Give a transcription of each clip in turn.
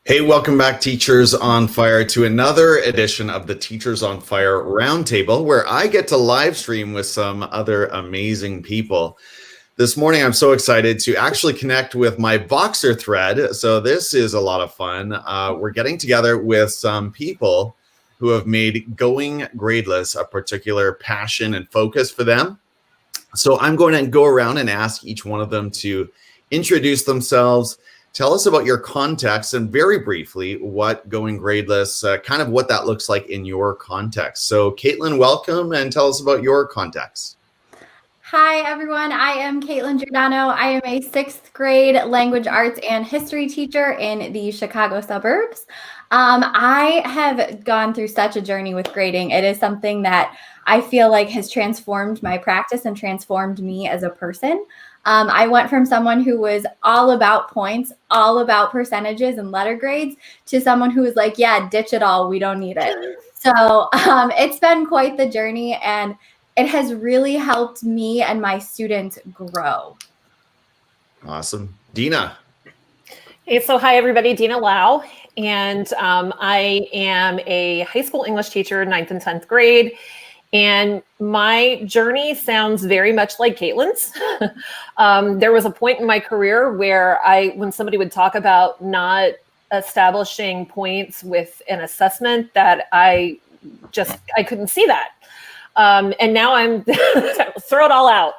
Hey, welcome back, Teachers on Fire, to another edition of the Teachers on Fire Roundtable, where I get to live stream with some other amazing people. This morning, I'm so excited to actually connect with my Voxer thread. So this is a lot of fun. We're getting together with some people who have made going gradeless a particular passion and focus for them. So I'm going to go around and ask each one of them to introduce themselves, tell us about your context, and very briefly, what going gradeless, kind of what that looks like in your context. So Katelynn, welcome, and tell us about your context. Hi, everyone. I am Katelynn Giordano. I am a 6th grade language arts and history teacher in the Chicago suburbs. I have gone through such a journey with grading. It is something that I feel like has transformed my practice and transformed me as a person. I went from someone who was all about points, all about percentages and letter grades, to someone who was like, yeah, ditch it all. We don't need it. So it's been quite the journey, and it has really helped me and my students grow. Awesome. Deanna. Hey, so hi, everybody. Deanna Lough. And I am a high school English teacher, 9th and 10th grade. And my journey sounds very much like Katelynn's. There was a point in my career where when somebody would talk about not establishing points with an assessment, that I couldn't see that. And now I'm throw it all out.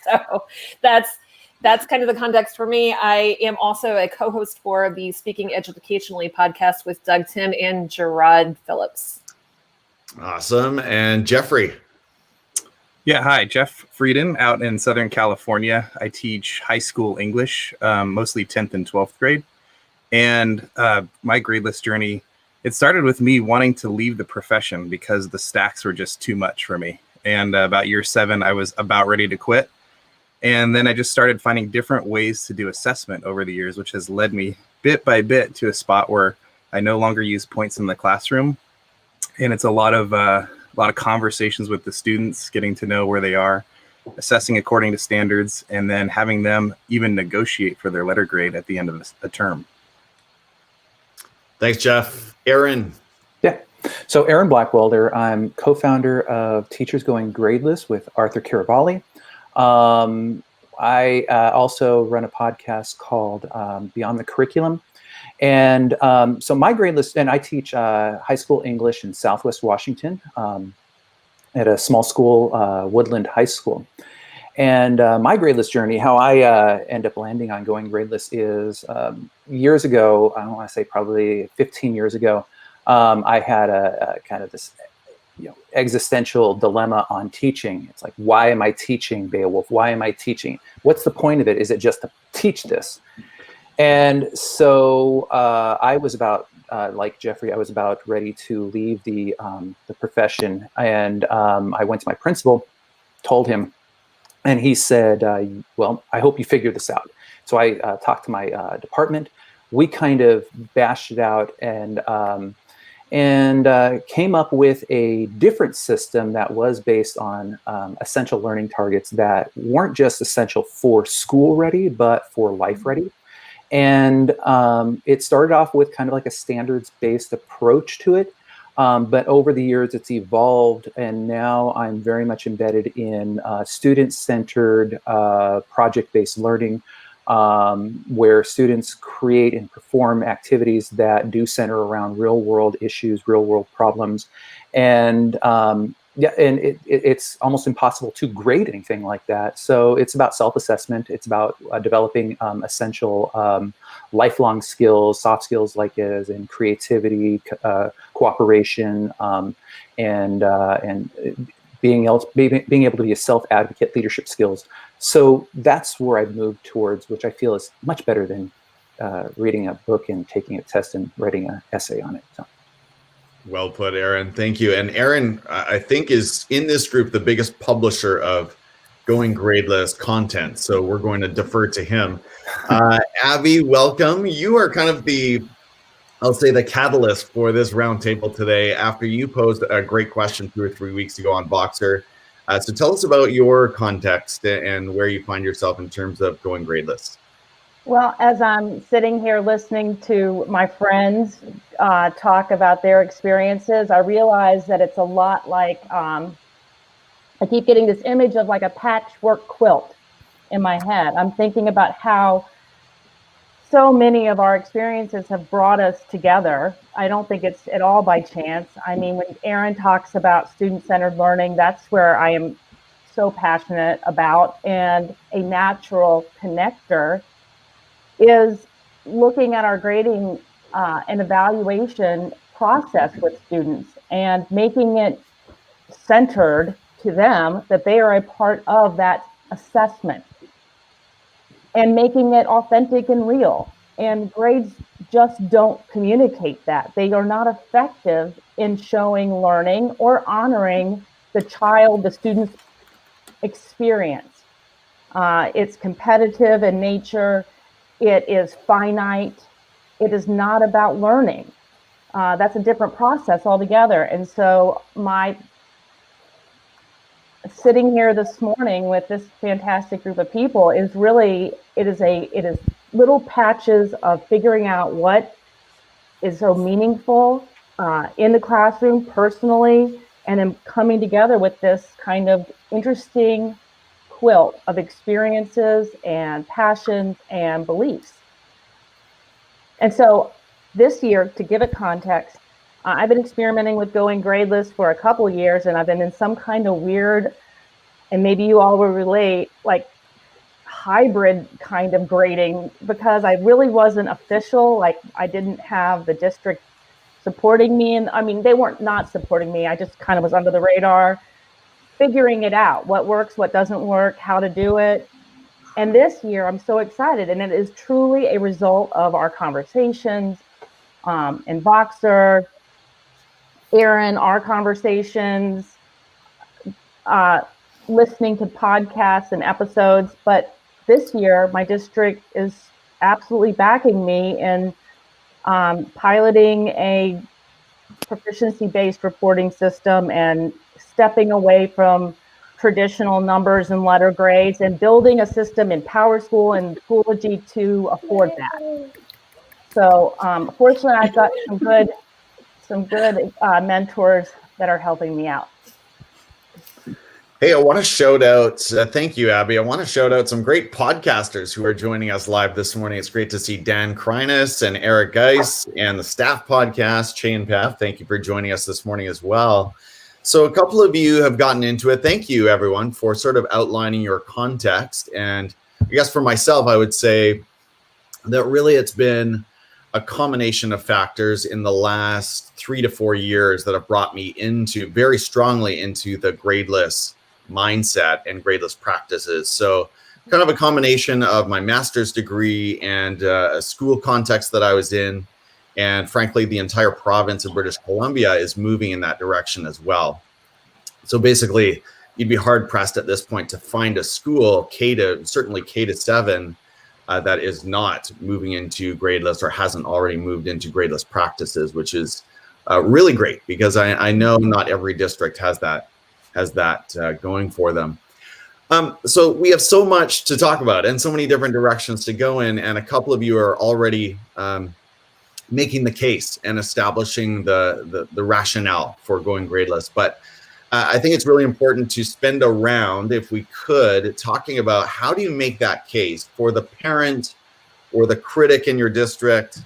So that's kind of the context for me. I am also a co-host for the Speaking Educationally podcast with Doug Tim and Gerard Phillips. Awesome. And Jeffrey. Yeah, hi, Jeff Frieden out in Southern California. I teach high school English, mostly 10th and 12th grade. And my gradeless journey, it started with me wanting to leave the profession because the stacks were just too much for me. And about year 7, I was about ready to quit. And then I just started finding different ways to do assessment over the years, which has led me bit by bit to a spot where I no longer use points in the classroom. And it's a lot of conversations with the students, getting to know where they are, assessing according to standards, and then having them even negotiate for their letter grade at the end of a term. Thanks, Jeff. Aaron. Yeah. So Aaron Blackwelder, I'm co-founder of Teachers Going Gradeless with Arthur Caravalli. I also run a podcast called Beyond the Curriculum. And so my gradeless, and I teach high school English in Southwest Washington at a small school, Woodland High School. And my gradeless journey, how I end up landing on going gradeless is years ago, I don't want to say probably 15 years ago, I had a kind of this existential dilemma on teaching. It's like, why am I teaching Beowulf? Why am I teaching? What's the point of it? Is it just to teach this? And so I was about, like Jeffrey, I was about ready to leave the profession. And I went to my principal, told him, and he said, well, I hope you figure this out. So I talked to my department. We kind of bashed it out and came up with a different system that was based on essential learning targets that weren't just essential for school ready, but for life ready. And it started off with kind of like a standards-based approach to it. But over the years, it's evolved. And now I'm very much embedded in student-centered project-based learning, where students create and perform activities that do center around real-world issues, real-world problems. And yeah, and it's almost impossible to grade anything like that. So it's about self-assessment. It's about developing essential lifelong skills, soft skills like as in creativity, cooperation, and being able to be a self-advocate, leadership skills. So that's where I've moved towards, which I feel is much better than reading a book and taking a test and writing an essay on it. So. Well put, Aaron. Thank you. And Aaron, I think, is in this group the biggest publisher of going gradeless content. So we're going to defer to him. Abby, welcome. You are kind of I'll say the catalyst for this roundtable today after you posed a great question 2 or 3 weeks ago on Voxer. So tell us about your context and where you find yourself in terms of going gradeless. Well, as I'm sitting here listening to my friends talk about their experiences, I realize that it's a lot like, I keep getting this image of like a patchwork quilt in my head. I'm thinking about how so many of our experiences have brought us together. I don't think it's at all by chance. I mean, when Erin talks about student-centered learning, that's where I am so passionate about, and a natural connector is looking at our grading and evaluation process with students and making it centered to them that they are a part of that assessment and making it authentic and real. And grades just don't communicate that. They are not effective in showing learning or honoring the child, the student's experience. It's competitive in nature. It is finite. It is not about learning. That's a different process altogether. And so my sitting here this morning with this fantastic group of people is really, it is little patches of figuring out what is so meaningful in the classroom personally, and then coming together with this kind of interesting quilt of experiences and passions and beliefs. And so this year, to give it context, I've been experimenting with going gradeless for a couple of years, and I've been in some kind of weird, and maybe you all will relate, like hybrid kind of grading, because I really wasn't official. Like I didn't have the district supporting me, and I mean, they weren't not supporting me. I just kind of was under the radar, figuring it out, what works, what doesn't work, how to do it. And this year I'm so excited, and it is truly a result of our conversations in Voxer, Erin, our conversations, listening to podcasts and episodes. But this year my district is absolutely backing me in piloting a proficiency-based reporting system and stepping away from traditional numbers and letter grades and building a system in PowerSchool and Schoology to afford that. So fortunately, I've got some good mentors that are helping me out. Hey, I want to shout out, thank you, Abby. I want to shout out some great podcasters who are joining us live this morning. It's great to see Dan Kreines and Eric Geis and the staff podcast, Chain Path. Thank you for joining us this morning as well. So a couple of you have gotten into it. Thank you, everyone, for sort of outlining your context. And I guess for myself, I would say that really it's been a combination of factors in the last 3 to 4 years that have brought me very strongly into the gradeless mindset and gradeless practices. So kind of a combination of my master's degree and a school context that I was in. And frankly, the entire province of British Columbia is moving in that direction as well. So basically, you'd be hard pressed at this point to find a school, certainly K to 7, that is not moving into gradeless or hasn't already moved into gradeless practices, which is really great, because I know not every district has that going for them. So we have so much to talk about and so many different directions to go in, and a couple of you are already making the case and establishing the rationale for going gradeless. But I think it's really important to spend a round, if we could, talking about how do you make that case for the parent or the critic in your district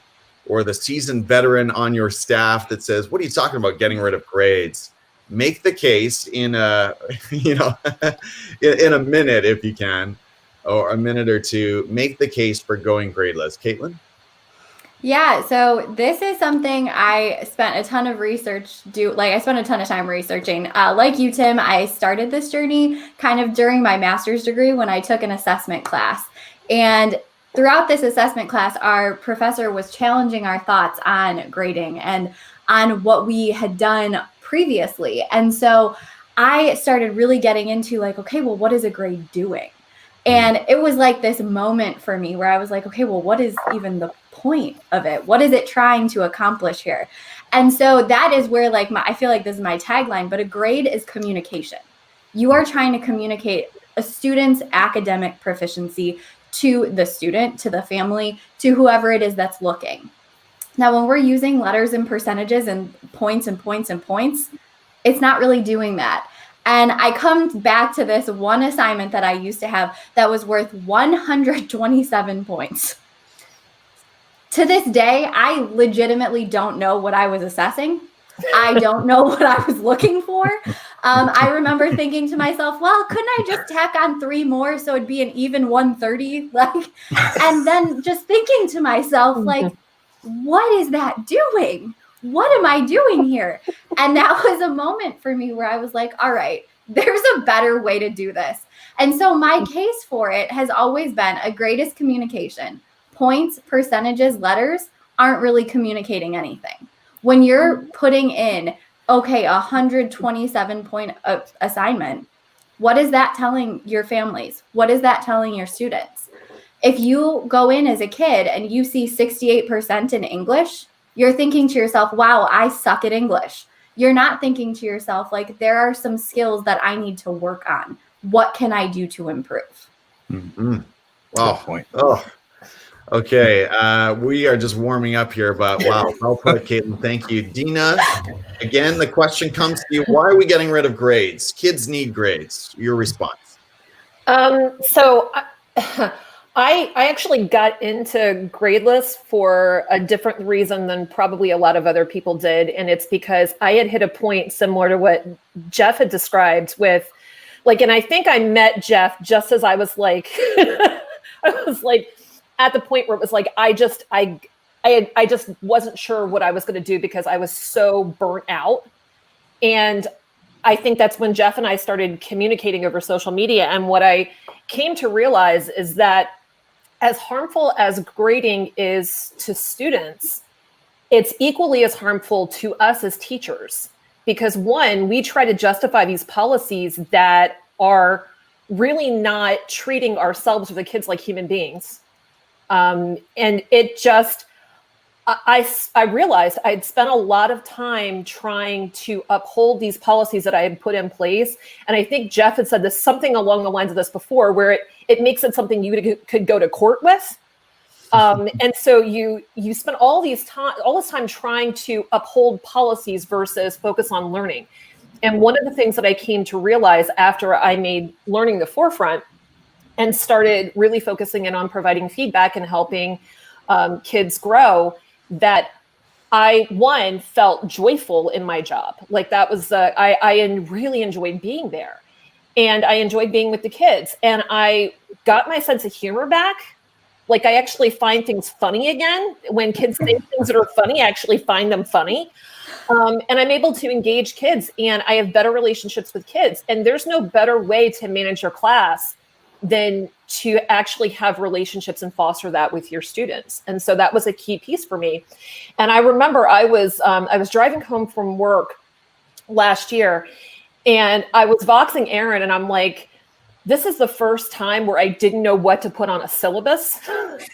or the seasoned veteran on your staff that says, what are you talking about getting rid of grades? Make the case in a, in a minute, if you can, or a minute or two, make the case for going gradeless. Katelynn? Yeah, so this is something I spent a ton of I spent a ton of time researching. Like you, Tim, I started this journey kind of during my master's degree when I took an assessment class. And throughout this assessment class, our professor was challenging our thoughts on grading and on what we had done previously. And so I started really getting into like, okay, well, what is a grade doing? And it was like this moment for me where I was like, okay, well, what is even the point of it? What is it trying to accomplish here? And so that is where I feel like this is my tagline, but a grade is communication. You are trying to communicate a student's academic proficiency to the student, to the family, to whoever it is that's looking. Now, when we're using letters and percentages and points and points and points, it's not really doing that. And I come back to this one assignment that I used to have that was worth 127 points. To this day, I legitimately don't know what I was assessing. I don't know what I was looking for. I remember thinking to myself, well, couldn't I just tack on 3 more so it'd be an even 130? And then just thinking to myself, like, what is that doing? What am I doing here? And that was a moment for me where I was like, all right, there's a better way to do this. And so my case for it has always been a grade is communication. Points, percentages, letters aren't really communicating anything. When you're putting in, okay, 127 point assignment, what is that telling your families? What is that telling your students? If you go in as a kid and you see 68% in English, you're thinking to yourself, wow, I suck at English. You're not thinking to yourself, like, there are some skills that I need to work on. What can I do to improve? Mm-hmm. Wow. Good point. Oh, okay. We are just warming up here, but wow. Well put, Katelynn. Thank you. Deanna, again, the question comes to you. Why are we getting rid of grades? Kids need grades. Your response. I actually got into Gradeless for a different reason than probably a lot of other people did. And it's because I had hit a point similar to what Jeff had described with, like, and I think I met Jeff just as I was like, I was like at the point where it was like, I just wasn't sure what I was going to do because I was so burnt out. And I think that's when Jeff and I started communicating over social media. And what I came to realize is that as harmful as grading is to students, it's equally as harmful to us as teachers. Because one, we try to justify these policies that are really not treating ourselves or the kids like human beings. And it just, I realized I'd spent a lot of time trying to uphold these policies that I had put in place. And I think Jeff had said this, something along the lines of this before, where it makes it something you could go to court with. And so you spend all this time trying to uphold policies versus focus on learning. And one of the things that I came to realize after I made learning the forefront and started really focusing in on providing feedback and helping kids grow, that I, one, felt joyful in my job. Like that was, I really enjoyed being there. And I enjoyed being with the kids. And I got my sense of humor back. Like I actually find things funny again. When kids say things that are funny, I actually find them funny. And I'm able to engage kids and I have better relationships with kids. And there's no better way to manage your class than to actually have relationships and foster that with your students. And so that was a key piece for me. And I remember I was driving home from work last year and I was voxing Aaron and I'm like, this is the first time where I didn't know what to put on a syllabus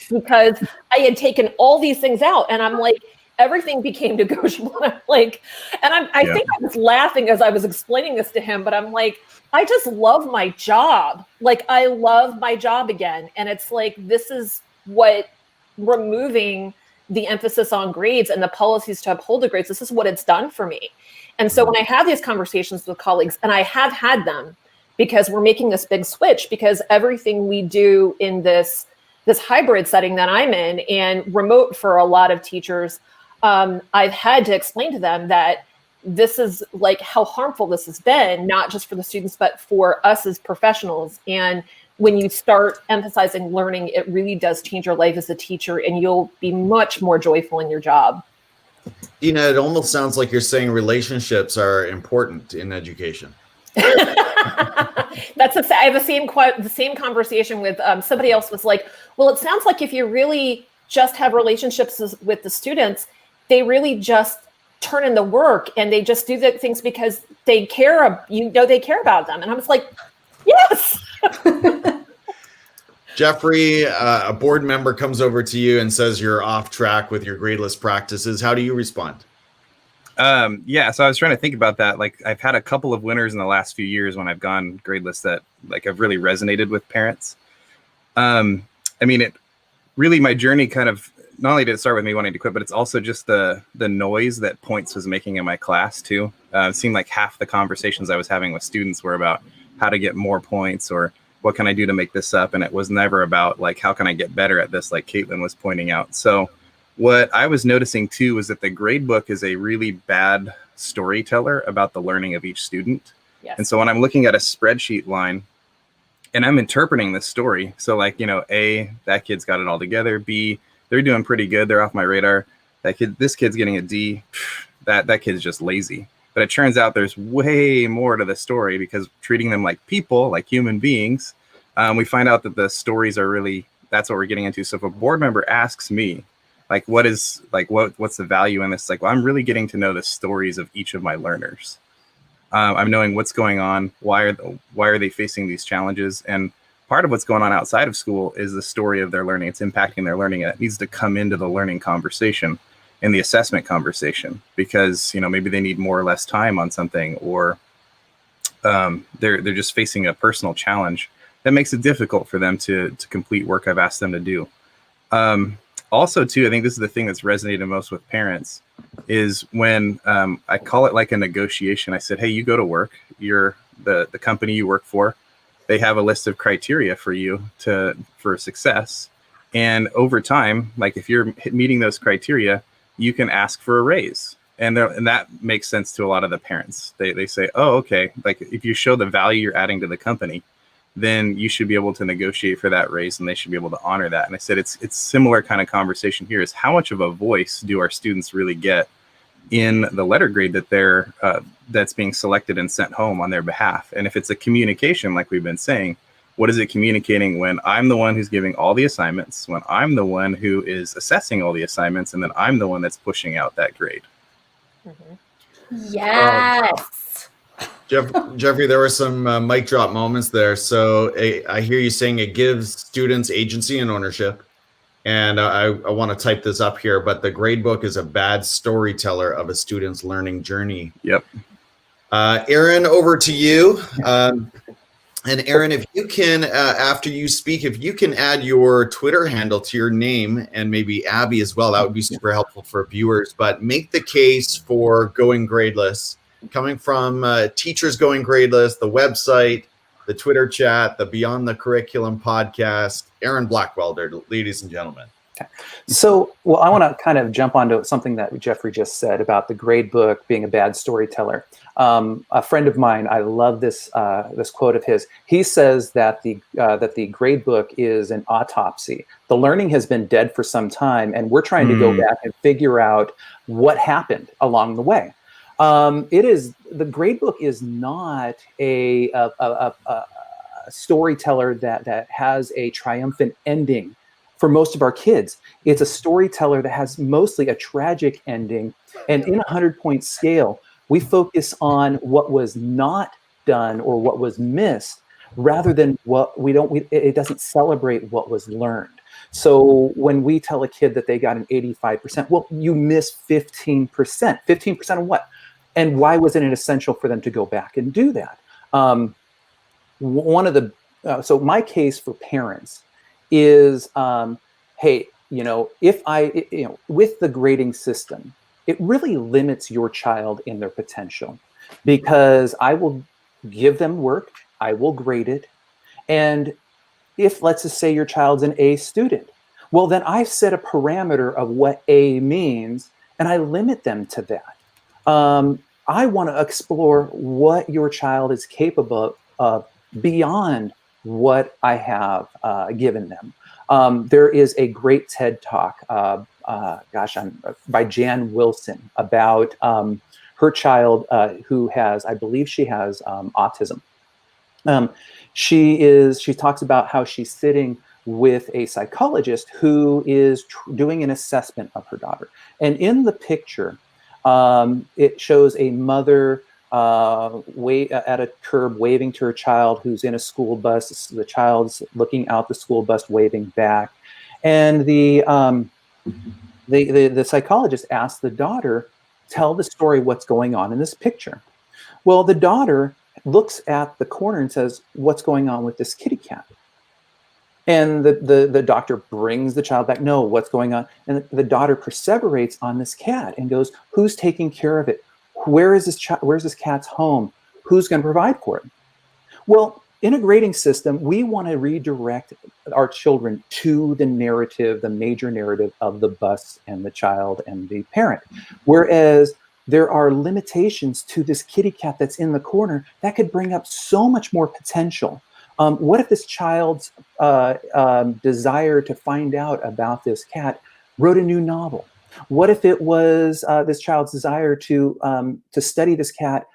because I had taken all these things out and I'm like, everything became negotiable. And I'm like, and I think I was laughing as I was explaining this to him, but I'm like, I just love my job. Like I love my job again. And it's like, this is what removing the emphasis on grades and the policies to uphold the grades, this is what it's done for me. And so when I have these conversations with colleagues, and I have had them because we're making this big switch because everything we do in this hybrid setting that I'm in and remote for a lot of teachers, I've had to explain to them that this is like how harmful this has been, not just for the students, but for us as professionals. And when you start emphasizing learning, it really does change your life as a teacher and you'll be much more joyful in your job. It almost sounds like you're saying relationships are important in education. I have the same conversation with somebody else was like, well, it sounds like if you really just have relationships with the students, they really just turn in the work and they just do the things because they care, they care about them. And I was like, yes. Jeffrey, a board member comes over to you and says you're off track with your gradeless practices. How do you respond? So I was trying to think about that. Like I've had a couple of winners in the last few years when I've gone gradeless that like have really resonated with parents. I mean, it really, my journey kind of, not only did it start with me wanting to quit, but it's also just the noise that points was making in my class too. It seemed like half the conversations I was having with students were about how to get more points or what can I do to make this up? And it was never about like, how can I get better at this? Like Katelynn was pointing out. So what I was noticing too was that the grade book is a really bad storyteller about the learning of each student. Yes. And so when I'm looking at a spreadsheet line and I'm interpreting this story, so like, you know, A, that kid's got it all together. B, they're doing pretty good. They're off my radar. This kid's getting a D. That kid's just lazy. But it turns out there's way more to the story because treating them like people, like human beings, we find out that the stories are really, that's what we're getting into. So if a board member asks me, like, what's the value in this? Like, well, I'm really getting to know the stories of each of my learners. I'm knowing what's going on. Why are they facing these challenges? And part of what's going on outside of school is the story of their learning. It's impacting their learning, and it needs to come into the learning conversation and the assessment conversation because, you know, maybe they need more or less time on something, or they're just facing a personal challenge that makes it difficult for them to complete work I've asked them to do. Also, too, I think this is the thing that's resonated most with parents is when I call it like a negotiation. I said, hey, you go to work. You're the company you work for. They have a list of criteria for you for success. And over time, like if you're meeting those criteria, you can ask for a raise. And that makes sense to a lot of the parents. They say, oh, okay, like if you show the value you're adding to the company, then you should be able to negotiate for that raise and they should be able to honor that. And I said, it's similar kind of conversation here is how much of a voice do our students really get in the letter grade that that's being selected and sent home on their behalf? And if it's a communication, like we've been saying, what is it communicating when I'm the one who's giving all the assignments, when I'm the one who is assessing all the assignments, and then I'm the one that's pushing out that grade? Mm-hmm. Yes. Jeffrey, there were some mic drop moments there. So I hear you saying it gives students agency and ownership. And I want to type this up here, but the grade book is a bad storyteller of a student's learning journey. Yep. Aaron, over to you. And Aaron, if you can, after you speak, if you can add your Twitter handle to your name and maybe Abby as well, that would be super helpful for viewers. But make the case for going gradeless, coming from teachers going gradeless, the website, the Twitter chat, the Beyond the Curriculum podcast. Aaron Blackwelder, ladies and gentlemen. Okay. So, well, I want to kind of jump onto something that Jeffrey just said about the grade book being a bad storyteller. A friend of mine, I love this this quote of his. He says that the grade book is an autopsy. The learning has been dead for some time, and we're trying to go back and figure out what happened along the way. The grade book is not a storyteller that has a triumphant ending. For most of our kids, it's a storyteller that has mostly a tragic ending. And in a 100-point scale, we focus on what was not done or what was missed, rather than it doesn't celebrate what was learned. So when we tell a kid that they got an 85%, well, you missed 15%. 15% of what? And why wasn't it essential for them to go back and do that? So my case for parents is, hey, with the grading system, it really limits your child in their potential, because I will give them work, I will grade it. And if, let's just say your child's an A student, well, then I've set a parameter of what A means, and I limit them to that. I want to explore what your child is capable of beyond what I have given them. There is a great TED Talk, by Jan Wilson, about her child who has, I believe she has autism. She talks about how she's sitting with a psychologist who is doing an assessment of her daughter. And in the picture, it shows a mother at a curb waving to her child who's in a school bus. The child's looking out the school bus, waving back. And the psychologist asked the daughter, tell the story what's going on in this picture. Well, the daughter looks at the corner and says, what's going on with this kitty cat? And the doctor brings the child back. No, what's going on? And the daughter perseverates on this cat and goes, who's taking care of it? Where's this cat's home? Who's going to provide for it? Well, in a grading system, we want to redirect our children to the narrative, the major narrative of the bus and the child and the parent. Whereas there are limitations to this kitty cat that's in the corner that could bring up so much more potential. What if this child's desire to find out about this cat wrote a new novel? What if it was this child's desire to study this cat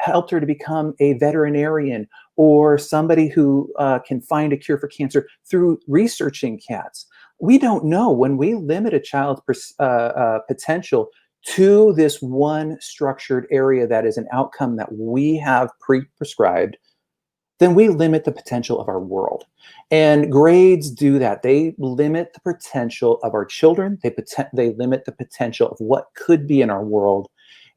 helped her to become a veterinarian or somebody who can find a cure for cancer through researching cats? We don't know. When we limit a child's potential to this one structured area that is an outcome that we have pre-prescribed, then we limit the potential of our world. And grades do that. They limit the potential of our children. They limit the potential of what could be in our world.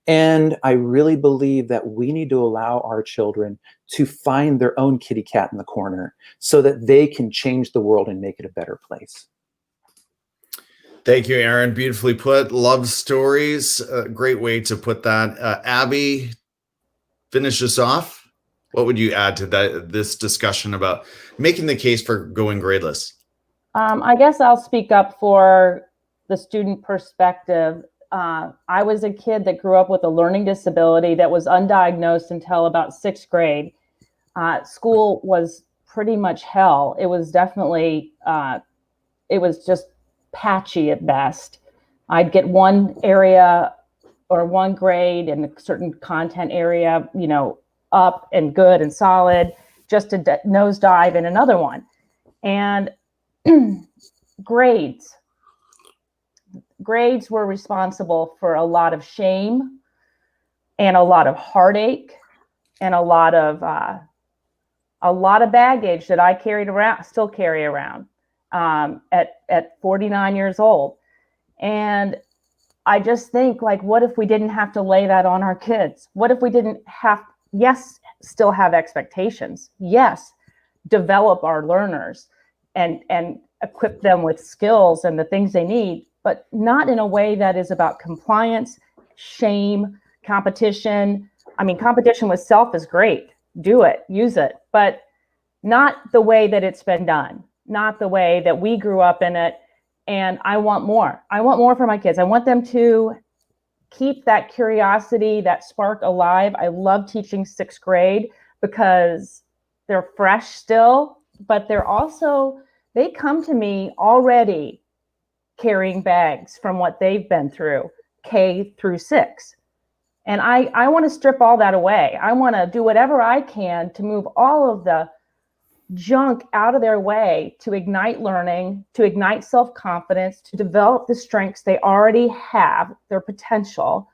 And I really believe that we need to allow our children to find their own kitty cat in the corner so that they can change the world and make it a better place. Thank you, Aaron. Beautifully put. Love stories. Great way to put that. Abby, finish us off. What would you add to this discussion about making the case for going gradeless? I guess I'll speak up for the student perspective. I was a kid that grew up with a learning disability that was undiagnosed until about 6th grade. School was pretty much hell. It was definitely, it was just patchy at best. I'd get one area or one grade in a certain content area, you know, up and good and solid, just to nosedive in another one. And grades were responsible for a lot of shame and a lot of heartache and a lot of baggage that I still carry around at 49 years old. And I just think, like, what if we didn't have to lay that on our kids? What if we didn't have, yes, still have expectations. Yes, develop our learners and equip them with skills and the things they need, but not in a way that is about compliance, shame, competition. I mean, competition with self is great. Do it, use it, but not the way that it's been done, not the way that we grew up in it. And I want more. I want more for my kids. I want them to keep that curiosity, that spark alive. I love teaching 6th grade because they're fresh still, but they're also, they come to me already carrying bags from what they've been through, K through 6. And I want to strip all that away. I want to do whatever I can to move all of the junk out of their way, to ignite learning, to ignite self-confidence, to develop the strengths they already have, their potential.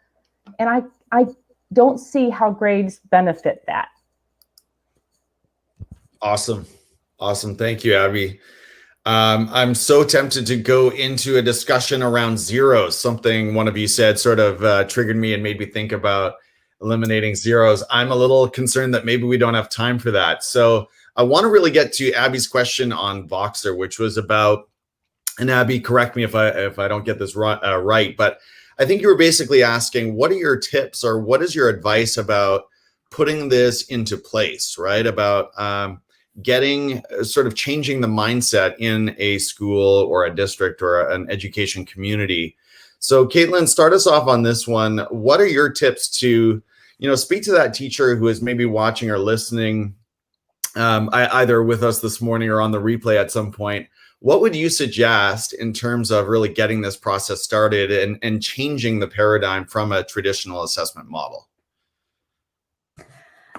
And I don't see how grades benefit that. Awesome. Thank you, Abby. I'm so tempted to go into a discussion around zeros. Something one of you said sort of triggered me and made me think about eliminating zeros. I'm a little concerned that maybe we don't have time for that. So I want to really get to Abby's question on Voxer, which was about, and Abby, correct me if I don't get this right, but I think you were basically asking, what are your tips or what is your advice about putting this into place, right? About getting sort of changing the mindset in a school or a district or an education community. So Katelynn, start us off on this one. What are your tips to, speak to that teacher who is maybe watching or listening either with us this morning or on the replay at some point? What would you suggest in terms of really getting this process started and changing the paradigm from a traditional assessment model?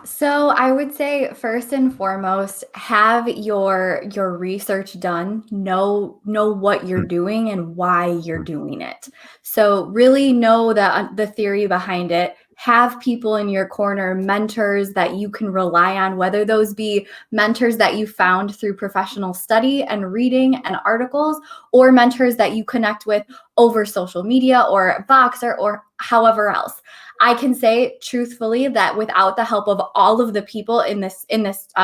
So I would say first and foremost, have your research done, know what you're doing and why you're doing it. So really know the theory behind it. Have people in your corner, mentors that you can rely on, whether those be mentors that you found through professional study and reading and articles, or mentors that you connect with over social media or Voxer or however else. I can say truthfully that without the help of all of the people in this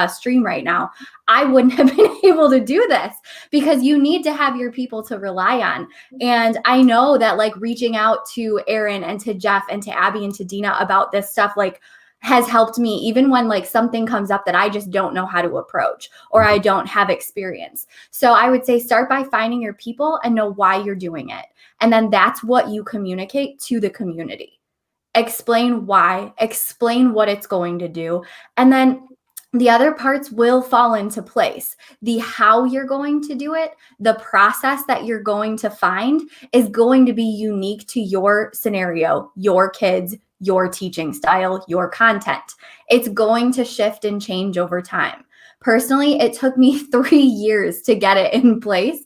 stream right now, I wouldn't have been able to do this, because you need to have your people to rely on. And I know that like reaching out to Aaron and to Jeff and to Abby and to Deanna about this stuff like has helped me, even when like something comes up that I just don't know how to approach or I don't have experience. So I would say start by finding your people and know why you're doing it. And then that's what you communicate to the community. Explain why, explain what it's going to do. And then the other parts will fall into place. The how you're going to do it, the process that you're going to find is going to be unique to your scenario, your kids, your teaching style, your content. It's going to shift and change over time. Personally, it took me 3 years to get it in place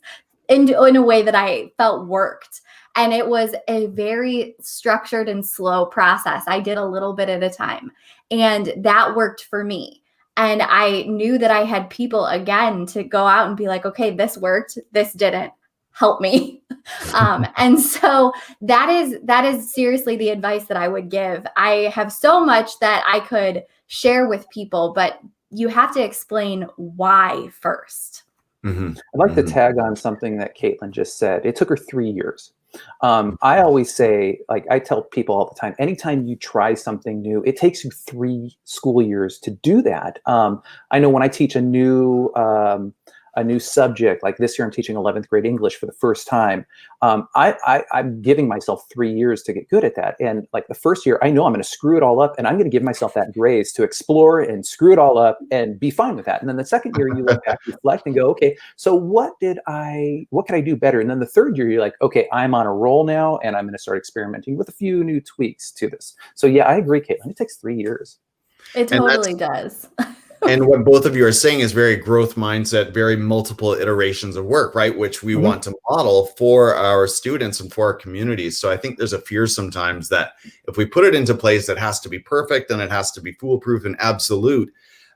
in a way that I felt worked. And it was a very structured and slow process. I did a little bit at a time, and that worked for me. And I knew that I had people again to go out and be like, okay, this worked, this didn't. Help me. And so that is seriously the advice that I would give. I have so much that I could share with people, but you have to explain why first. I'd like to tag on something that Katelynn just said. It took her 3 years. I always say, like I tell people all the time, anytime you try something new, it takes you 3 school years to do that. I know when I teach a new subject, like this year I'm teaching 11th grade English for the first time. I'm giving myself 3 years to get good at that. And like the first year, I know I'm going to screw it all up, and I'm going to give myself that grace to explore and screw it all up and be fine with that. And then the second year, you look back, reflect, and go, okay, so what could I do better? And then the third year, you're like, okay, I'm on a roll now, and I'm going to start experimenting with a few new tweaks to this. So yeah, I agree, Katelynn. It takes 3 years. It totally does. And what both of you are saying is very growth mindset, very multiple iterations of work, right? Which we want to model for our students and for our communities. So I think there's a fear sometimes that if we put it into place, it has to be perfect and it has to be foolproof and absolute.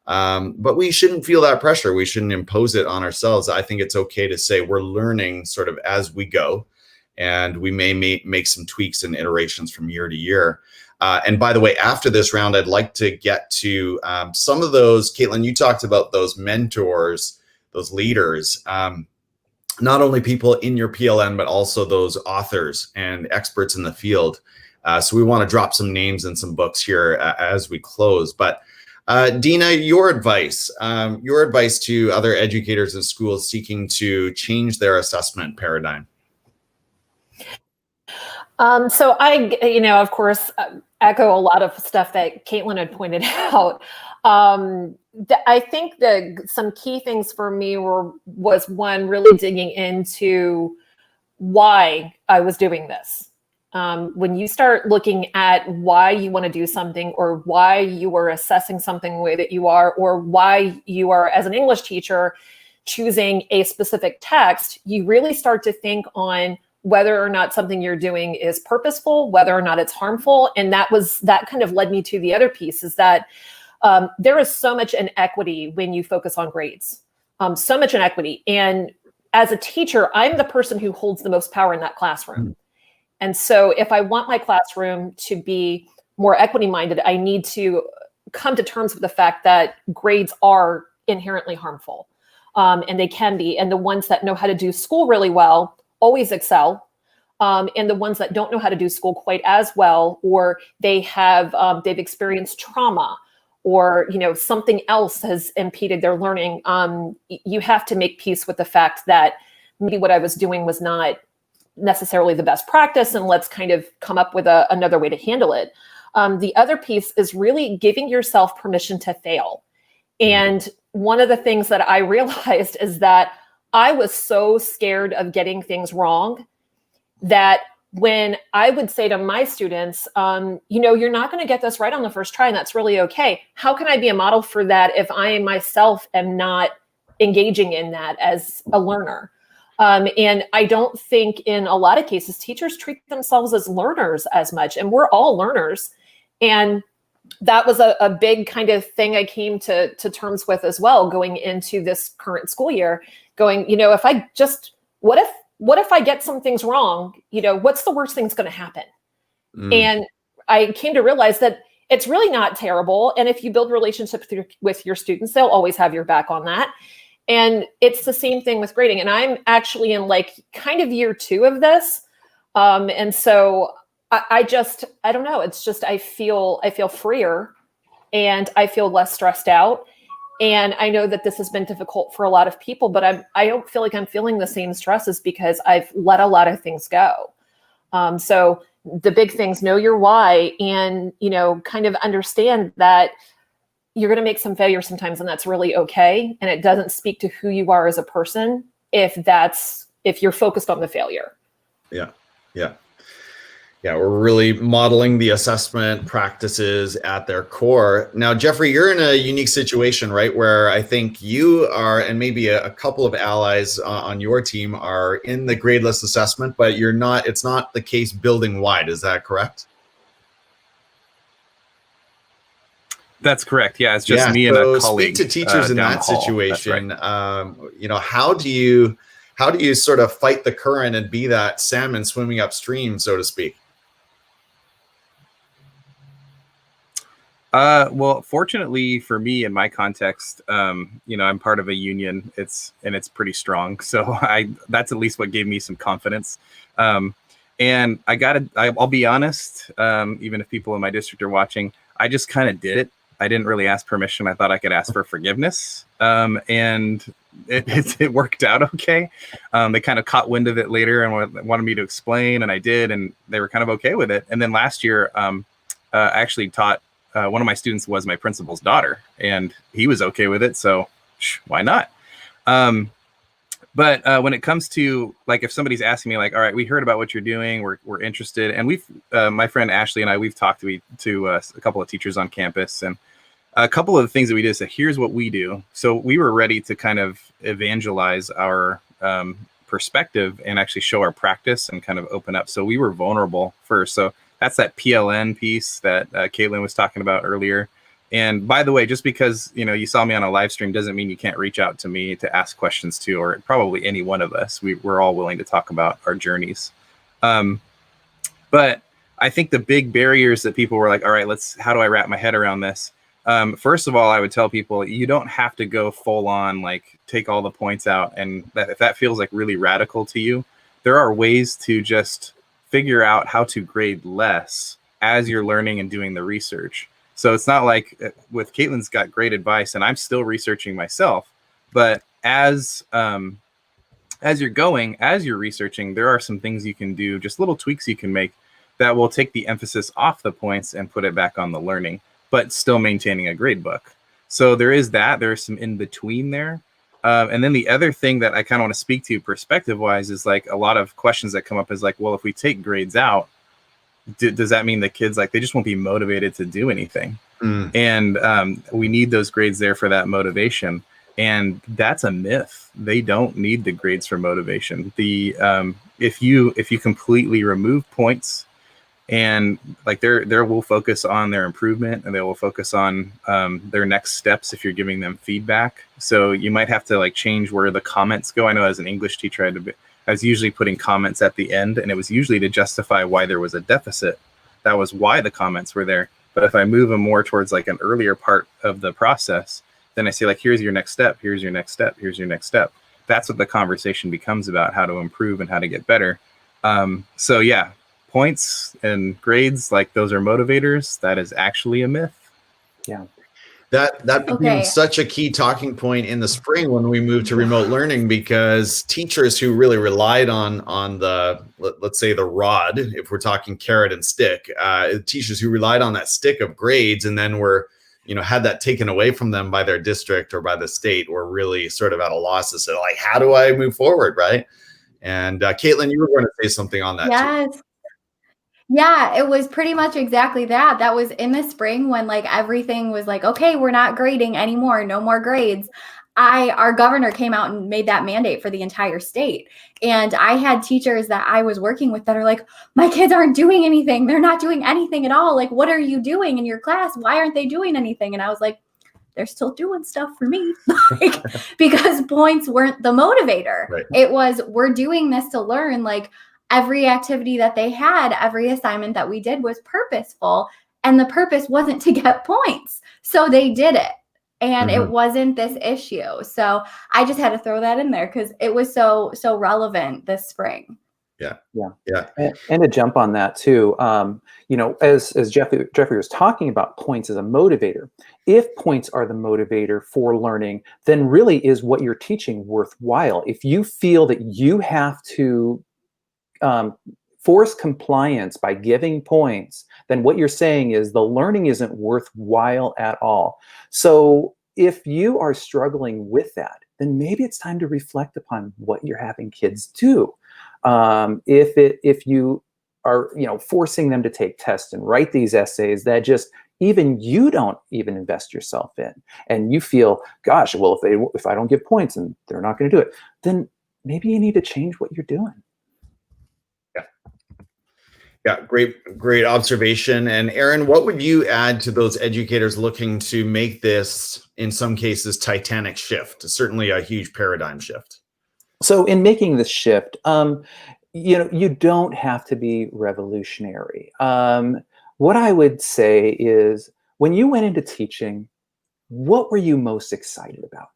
But we shouldn't feel that pressure. We shouldn't impose it on ourselves. I think it's okay to say we're learning sort of as we go, and we may make some tweaks and iterations from year to year. And by the way, after this round, I'd like to get to some of those. Katelynn, you talked about those mentors, those leaders, not only people in your PLN, but also those authors and experts in the field. So we want to drop some names and some books here as we close. But Deanna, your advice to other educators in schools seeking to change their assessment paradigm. So I, of course, echo a lot of stuff that Katelynn had pointed out. I think some key things for me was one, really digging into why I was doing this. When you start looking at why you want to do something, or why you are assessing something the way that you are, or why you are, as an English teacher, choosing a specific text, you really start to think on whether or not something you're doing is purposeful, whether or not it's harmful. And that kind of led me to the other piece, is that there is so much inequity when you focus on grades, so much inequity. And as a teacher, I'm the person who holds the most power in that classroom. And so if I want my classroom to be more equity minded, I need to come to terms with the fact that grades are inherently harmful, and they can be. And the ones that know how to do school really well always excel, and the ones that don't know how to do school quite as well, or they've experienced trauma, or something else has impeded their learning. You have to make peace with the fact that maybe what I was doing was not necessarily the best practice, and let's kind of come up with another way to handle it. The other piece is really giving yourself permission to fail. And one of the things that I realized is that I was so scared of getting things wrong that when I would say to my students, you're not going to get this right on the first try, and that's really okay. How can I be a model for that if I myself am not engaging in that as a learner? And I don't think in a lot of cases, teachers treat themselves as learners as much, and we're all learners. And that was a big kind of thing I came to terms with as well, going into this current school year, going, what if I get some things wrong, what's the worst thing that's going to happen? And I came to realize that it's really not terrible. And if you build relationships with your students, they'll always have your back on that. And it's the same thing with grading. And I'm actually in like kind of year 2 of this. And so I don't know. It's just, I feel freer and I feel less stressed out. And I know that this has been difficult for a lot of people, but I don't feel like I'm feeling the same stresses because I've let a lot of things go. So the big things, know your why, and, kind of understand that you're going to make some failures sometimes, and that's really okay. And it doesn't speak to who you are as a person if you're focused on the failure. Yeah. We're really modeling the assessment practices at their core. Now, Jeffrey, you're in a unique situation, right? Where I think you are, and maybe a couple of allies on your team are in the gradeless assessment, but it's not the case building wide. Is that correct? That's correct. Yeah, it's just me and a colleague. Speak to teachers in that situation. Right. How do you sort of fight the current and be that salmon swimming upstream, so to speak? Well, fortunately for me, in my context, I'm part of a union. It's pretty strong. So that's at least what gave me some confidence. And I'll be honest, even if people in my district are watching, I just kind of did it. I didn't really ask permission. I thought I could ask for forgiveness. And it worked out okay. They kind of caught wind of it later and wanted me to explain, and I did, and they were kind of okay with it. And then last year, I actually taught, one of my students was my principal's daughter, and he was okay with it. So why not? But when it comes to, like, if somebody's asking me, like, all right, we heard about what you're doing, we're interested, and my friend Ashley and I, we've talked to a couple of teachers on campus, and a couple of the things that we did is say, here's what we do. So we were ready to kind of evangelize our perspective and actually show our practice and kind of open up. So we were vulnerable first. So that's that PLN piece that Katelynn was talking about earlier. And by the way, just because you saw me on a live stream doesn't mean you can't reach out to me to ask questions to, or probably any one of us. We're all willing to talk about our journeys. But I think the big barriers that people were like, all right, how do I wrap my head around this? First of all, I would tell people you don't have to go full on, like take all the points out. And if that feels like really radical to you, there are ways to just figure out how to grade less as you're learning and doing the research. So it's not like with Katelynn's got great advice, and I'm still researching myself. But as you're researching, there are some things you can do, just little tweaks you can make that will take the emphasis off the points and put it back on the learning, but still maintaining a grade book. So there is that. There's some in between there. And then the other thing that I kind of want to speak to perspective-wise is, like, a lot of questions that come up is like, well, if we take grades out, does that mean the kids, like, they just won't be motivated to do anything? And we need those grades there for that motivation. And that's a myth. They don't need the grades for motivation. If you completely remove points, and like they will focus on their improvement, and they will focus on their next steps if you're giving them feedback. So you might have to, like, change where the comments go. I know as an English teacher, I was usually putting comments at the end, and it was usually to justify why there was a deficit. That was why the comments were there. But if I move them more towards like an earlier part of the process, then I say, like, here's your next step, here's your next step, here's your next step. That's what the conversation becomes about, how to improve and how to get better. So yeah, points and grades, like, those are motivators. That is actually a myth. Yeah. That became such a key talking point in the spring when we moved to remote learning, because teachers who really relied on the, let's say, the rod, if we're talking carrot and stick, teachers who relied on that stick of grades and then were, had that taken away from them by their district or by the state, were really sort of at a loss to say, like, how do I move forward, right? And Katelynn, you were going to say something on that. Yes. Too. Yeah, it was pretty much exactly that. That was in the spring when, like, everything was like, okay, we're not grading anymore, no more grades. Our governor came out and made that mandate for the entire state. And I had teachers that I was working with that are like, my kids aren't doing anything. They're not doing anything at all. Like, what are you doing in your class? Why aren't they doing anything? And I was like, they're still doing stuff for me, like, because points weren't the motivator. Right. It was, we're doing this to learn. Like, every activity that they had, every assignment that we did was purposeful, and the purpose wasn't to get points. So they did it, and it wasn't this issue. So I just had to throw that in there because it was so relevant this spring. Yeah. And to jump on that too, you know, as Jeffrey was talking about points as a motivator, if points are the motivator for learning, then really is what you're teaching worthwhile. If you feel that you have to force compliance by giving points, then what you're saying is the learning isn't worthwhile at all. So if you are struggling with that, then maybe it's time to reflect upon what you're having kids do. If you are, you know, forcing them to take tests and write these essays that just even you don't even invest yourself in, and you feel, gosh, well, if I don't give points and they're not going to do it, then maybe you need to change what you're doing. Yeah, great observation. And Aaron, what would you add to those educators looking to make this, in some cases, titanic shift? Certainly a huge paradigm shift. So in making this shift, you know, you don't have to be revolutionary. What I would say is, when you went into teaching, what were you most excited about?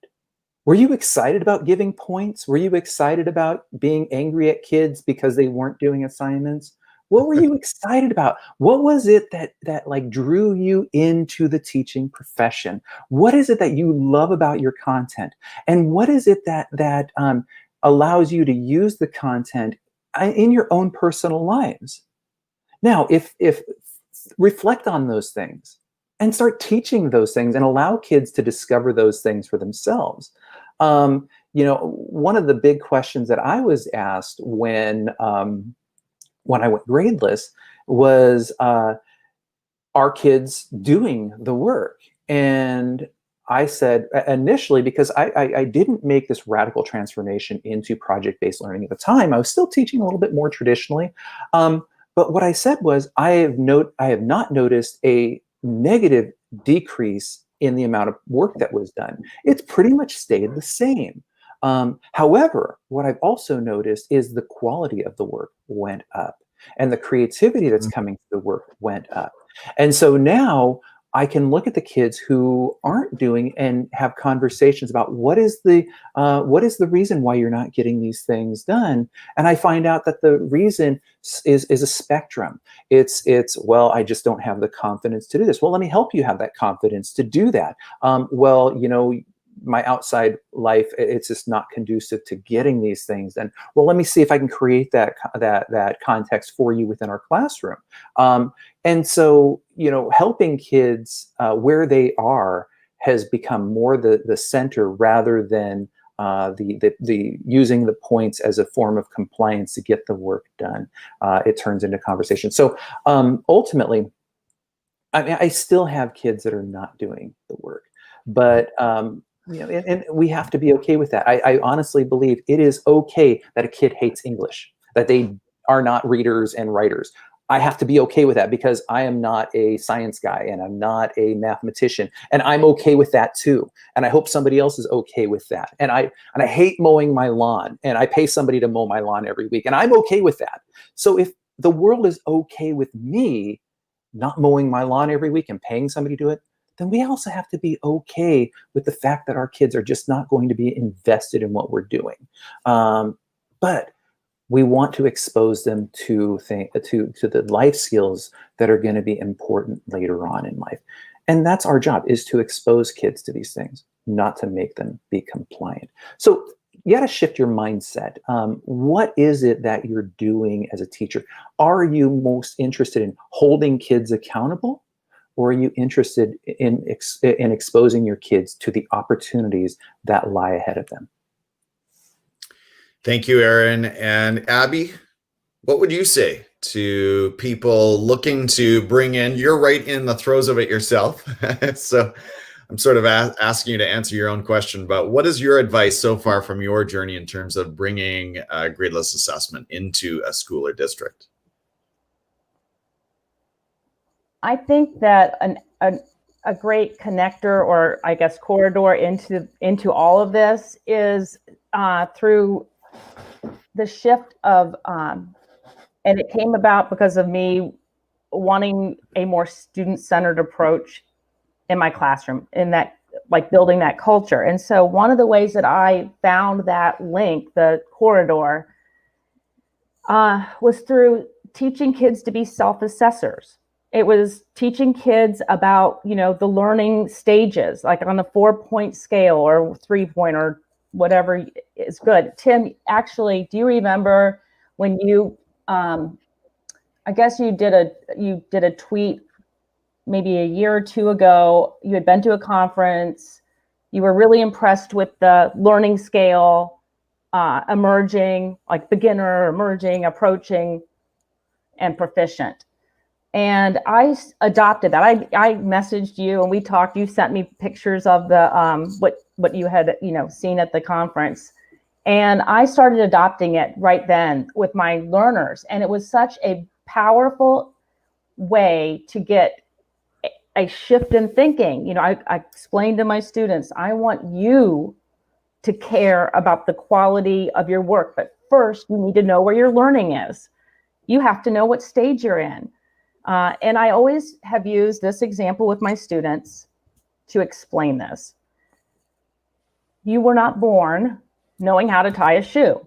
Were you excited about giving points? Were you excited about being angry at kids because they weren't doing assignments? What were you excited about? What was it that like drew you into the teaching profession? What is it that you love about your content? And what is it that allows you to use the content in your own personal lives? Now, if reflect on those things and start teaching those things and allow kids to discover those things for themselves. You know, one of the big questions that I was asked when I went gradeless was, are kids doing the work? And I said initially, because I didn't make this radical transformation into project-based learning at the time. I was still teaching a little bit more traditionally. But what I said was, I have not noticed a negative decrease in the amount of work that was done. It's pretty much stayed the same. However, what I've also noticed is the quality of the work went up, and the creativity that's coming to the work went up. And so now I can look at the kids who aren't doing and have conversations about what is the reason why you're not getting these things done. And I find out that the reason is a spectrum. It's well, I just don't have the confidence to do this. Well, let me help you have that confidence to do that. Well, you know, my outside life, it's just not conducive to getting these things. And well, let me see if I can create that context for you within our classroom. And so, you know, helping kids where they are has become more the center, rather than the using the points as a form of compliance to get the work done. It turns into conversation. So ultimately, I mean, I still have kids that are not doing the work, but you know, and we have to be okay with that. I honestly believe it is okay that a kid hates English, that they are not readers and writers. I have to be okay with that, because I am not a science guy and I'm not a mathematician, and I'm okay with that too. And I hope somebody else is okay with that. And I hate mowing my lawn, and I pay somebody to mow my lawn every week, and I'm okay with that. So if the world is okay with me not mowing my lawn every week and paying somebody to do it, then we also have to be okay with the fact that our kids are just not going to be invested in what we're doing. But we want to expose them to the life skills that are going to be important later on in life. And that's our job, is to expose kids to these things, not to make them be compliant. So you got to shift your mindset. What is it that you're doing as a teacher? Are you most interested in holding kids accountable? Or are you interested in exposing your kids to the opportunities that lie ahead of them? Thank you, Aaron. And Abby, what would you say to people looking to bring in, you're right in the throes of it yourself. So I'm sort of asking you to answer your own question, but what is your advice so far from your journey in terms of bringing gradeless assessment into a school or district? I think that a great connector, or I guess corridor into all of this, is through the shift of And it came about because of me wanting a more student-centered approach in my classroom, in that, like, building that culture. And so one of the ways that I found that link, the corridor, was through teaching kids to be self-assessors. It was teaching kids about, you know, the learning stages, like on a 4-point scale or 3-point or whatever is good. Tim, actually, do you remember when you, I guess you did a tweet maybe a year or two ago? You had been to a conference. You were really impressed with the learning scale, emerging, like beginner, emerging, approaching, and proficient. And I adopted that. I messaged you and we talked. You sent me pictures of the what you had, you know, seen at the conference, and I started adopting it right then with my learners. And it was such a powerful way to get a shift in thinking. You know, I explained to my students, I want you to care about the quality of your work, but first you need to know where your learning is. You have to know what stage you're in. And I always have used this example with my students to explain this. You were not born knowing how to tie a shoe,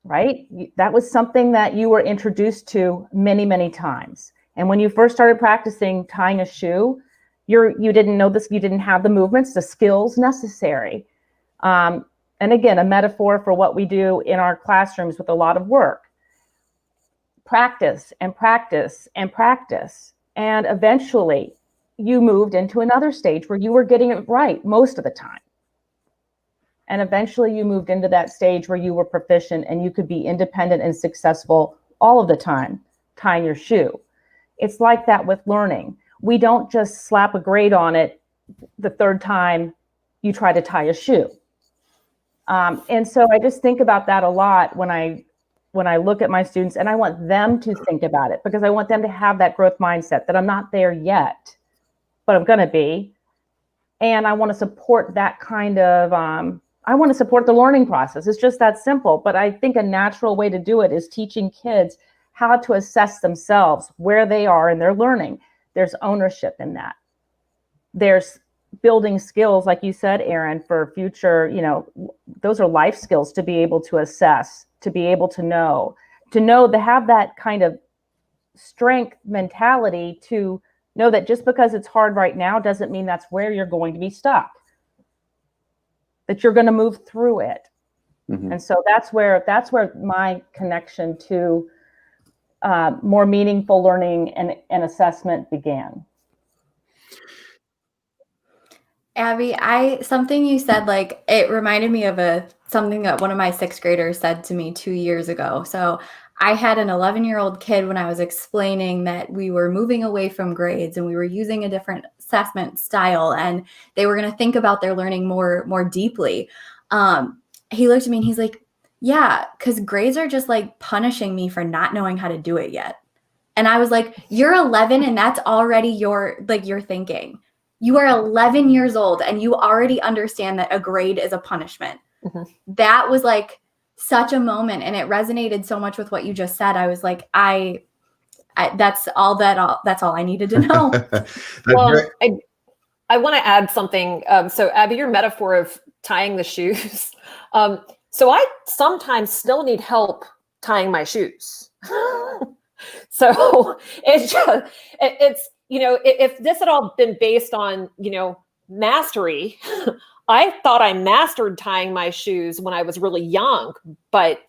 right? That was something that you were introduced to many, many times. And when you first started practicing tying a shoe, you didn't know this, you didn't have the movements, the skills necessary. And again, a metaphor for what we do in our classrooms with a lot of work. Practice and practice and practice. And eventually you moved into another stage where you were getting it right most of the time. And eventually you moved into that stage where you were proficient and you could be independent and successful all of the time tying your shoe. It's like that with learning. We don't just slap a grade on it the third time you try to tie a shoe. And so I just think about that a lot when I look at my students, and I want them to think about it because I want them to have that growth mindset that I'm not there yet, but I'm going to be. And I want to support that kind of, I want to support the learning process. It's just that simple. But I think a natural way to do it is teaching kids how to assess themselves, where they are in their learning. There's ownership in that. There's building skills, like you said, Erin, for future, you know, those are life skills to be able to assess, to be able to know, to have that kind of strength mentality to know that just because it's hard right now doesn't mean that's where you're going to be stuck, that you're going to move through it. Mm-hmm. And so that's where my connection to more meaningful learning and assessment began. Abby, something you said, like, it reminded me of something that one of my 6th graders said to me 2 years ago. So I had an 11-year-old kid when I was explaining that we were moving away from grades and we were using a different assessment style and they were going to think about their learning more deeply. He looked at me and he's like, yeah, because grades are just like punishing me for not knowing how to do it yet. And I was like, you're 11 and that's already your thinking. You are 11 years old and you already understand that a grade is a punishment. Mm-hmm. That was like such a moment, and it resonated so much with what you just said. I was like, that's all I needed to know. Well, I want to add something. So Abby, your metaphor of tying the shoes. So I sometimes still need help tying my shoes. So it's, you know, if this had all been based on, you know, mastery, I thought I mastered tying my shoes when I was really young, but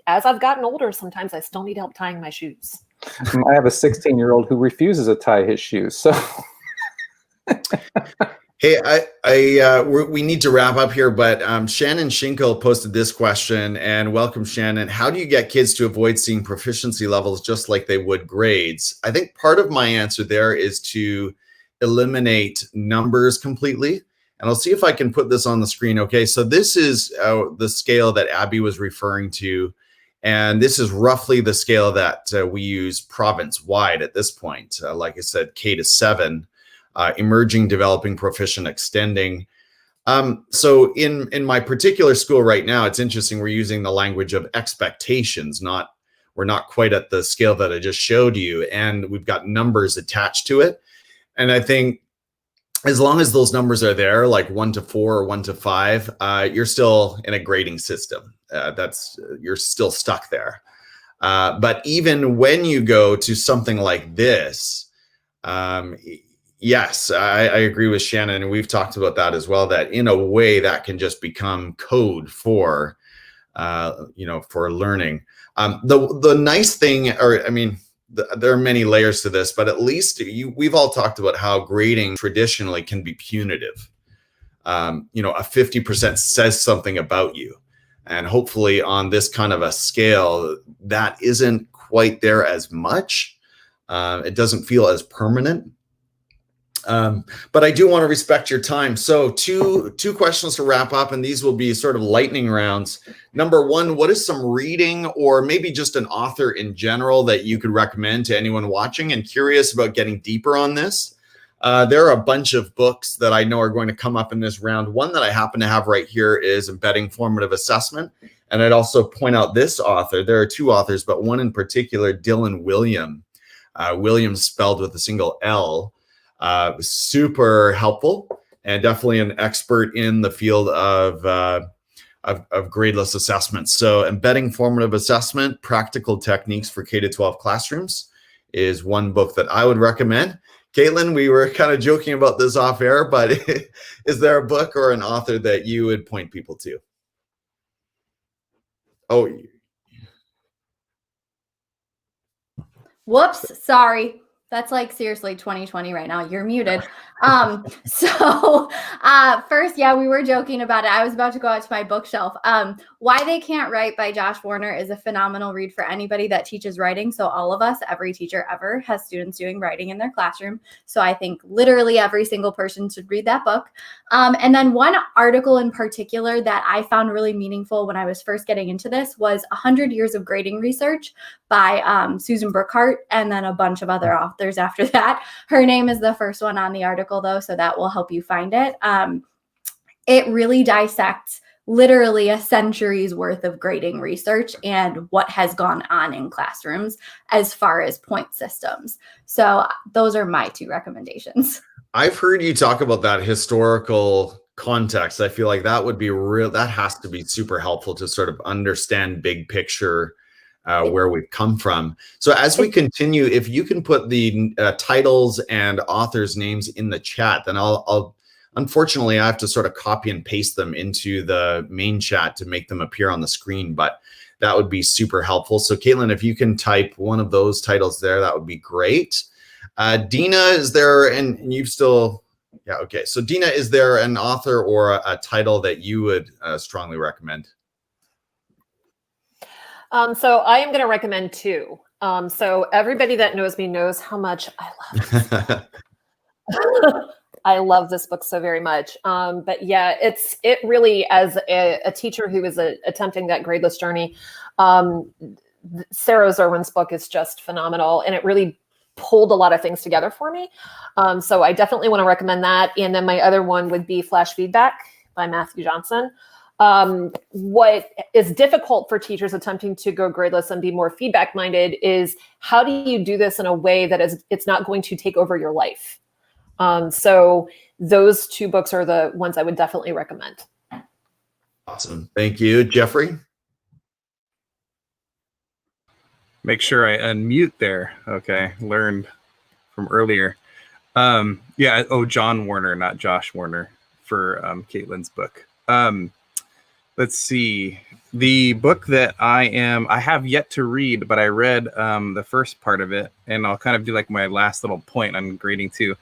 as I've gotten older, sometimes I still need help tying my shoes. I have a 16-year-old who refuses to tie his shoes. So, hey, we need to wrap up here, but Shannon Schinkel posted this question, and welcome, Shannon. How do you get kids to avoid seeing proficiency levels just like they would grades? I think part of my answer there is to eliminate numbers completely. And I'll see if I can put this on the screen. Okay, so this is the scale that Abby was referring to. And this is roughly the scale that we use province-wide at this point. Like I said, K to 7, emerging, developing, proficient, extending. So in my particular school right now, it's interesting, we're using the language of expectations, not we're not quite at the scale that I just showed you, and we've got numbers attached to it. And I think as long as those numbers are there, like 1 to 4 or 1 to 5, you're still in a grading system. You're still stuck there. But even when you go to something like this, yes, I agree with Shannon, and we've talked about that as well, that in a way that can just become code for, for learning. The nice thing, there are many layers to this, but at least we've all talked about how grading traditionally can be punitive. A 50% says something about you. And hopefully on this kind of a scale, that isn't quite there as much. It doesn't feel as permanent. But I do want to respect your time. So two questions to wrap up, and these will be sort of lightning rounds. Number one, what is some reading or maybe just an author in general that you could recommend to anyone watching and curious about getting deeper on this? There are a bunch of books that I know are going to come up in this round. One that I happen to have right here is Embedding Formative Assessment. And I'd also point out this author. There are two authors, but one in particular, Dylan William. William spelled with a single L. Super helpful and definitely an expert in the field of gradeless assessment. So Embedding Formative Assessment, Practical Techniques for K-12 Classrooms is one book that I would recommend. Katelynn, we were kind of joking about this off air, but is there a book or an author that you would point people to? Oh, Whoops, sorry. That's like seriously 2020 right now. You're muted. First, yeah, we were joking about it. I was about to go out to my bookshelf. Why They Can't Write by Josh Warner is a phenomenal read for anybody that teaches writing. So all of us, every teacher ever has students doing writing in their classroom. So I think literally every single person should read that book. And then one article in particular that I found really meaningful when I was first getting into this was 100 Years of Grading Research by Susan Brookhart, and then a bunch of other authors after that. Her name is the first one on the article, though, so that will help you find it. It really dissects literally a century's worth of grading research and what has gone on in classrooms as far as point systems. So those are my two recommendations. I've heard you talk about that historical context. I feel like that would be that has to be super helpful to sort of understand big picture where we've come from. So as we continue, if you can put the titles and authors' names in the chat, then I'll unfortunately, I have to sort of copy and paste them into the main chat to make them appear on the screen, but that would be super helpful. So Katelynn, if you can type one of those titles there, that would be great. Deanna, is there, and you've still, yeah, okay. So Deanna, is there an author or a title that you would strongly recommend? So I am going to recommend two. So everybody that knows me knows how much I love this. I love this book so very much. But yeah, it really, as a teacher who is attempting that gradeless journey, Sarah Zerwin's book is just phenomenal, and it really pulled a lot of things together for me. So I definitely want to recommend that. And then my other one would be Flash Feedback by Matthew Johnson. What is difficult for teachers attempting to go gradeless and be more feedback minded is, how do you do this in a way that it's not going to take over your life? So those two books are the ones I would definitely recommend. Awesome. Thank you. Jeffrey? Make sure I unmute there. Okay. Learned from earlier. Yeah. Oh, John Warner, not Josh Warner, for Katelynn's book. Let's see. The book that I have yet to read, but I read the first part of it, and I'll kind of do like my last little point on grading too.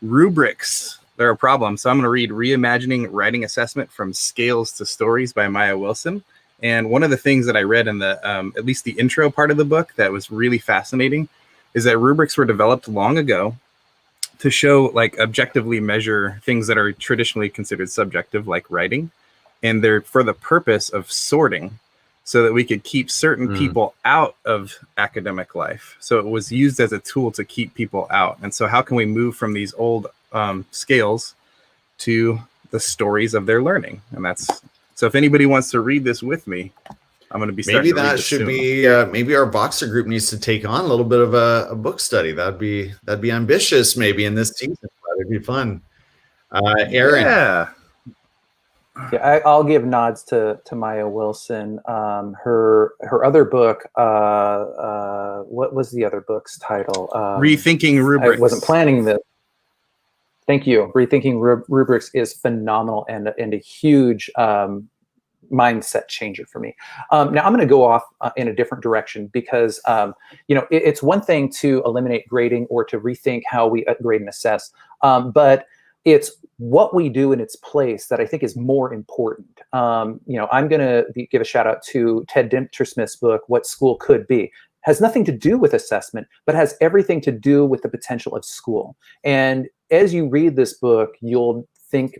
Rubrics, they're a problem. So I'm going to read Reimagining Writing Assessment from Scales to Stories by Maya Wilson. And one of the things that I read in the, at least the intro part of the book, that was really fascinating is that rubrics were developed long ago to show, like, objectively measure things that are traditionally considered subjective, like writing. And they're for the purpose of sorting, so that we could keep certain people out of academic life. So it was used as a tool to keep people out. And so how can we move from these old scales to the stories of their learning? And that's, so if anybody wants to read this with me, I'm going to be starting Maybe to read that this should soon. be maybe our Boxer group needs to take on a little bit of a book study. That'd be ambitious maybe in this season, but it'd be fun. Aaron. Yeah, I'll give nods to Maya Wilson. Her other book. What was the other book's title? Rethinking Rubrics. I wasn't planning this. Thank you. Rethinking Rubrics is phenomenal and a huge mindset changer for me. Now I'm going to go off in a different direction because it's one thing to eliminate grading or to rethink how we grade and assess, but it's what we do in its place that I think is more important. I'm going to give a shout out to Ted Dintersmith's book, What School Could Be. Has nothing to do with assessment, but has everything to do with the potential of school. And as you read this book, you'll think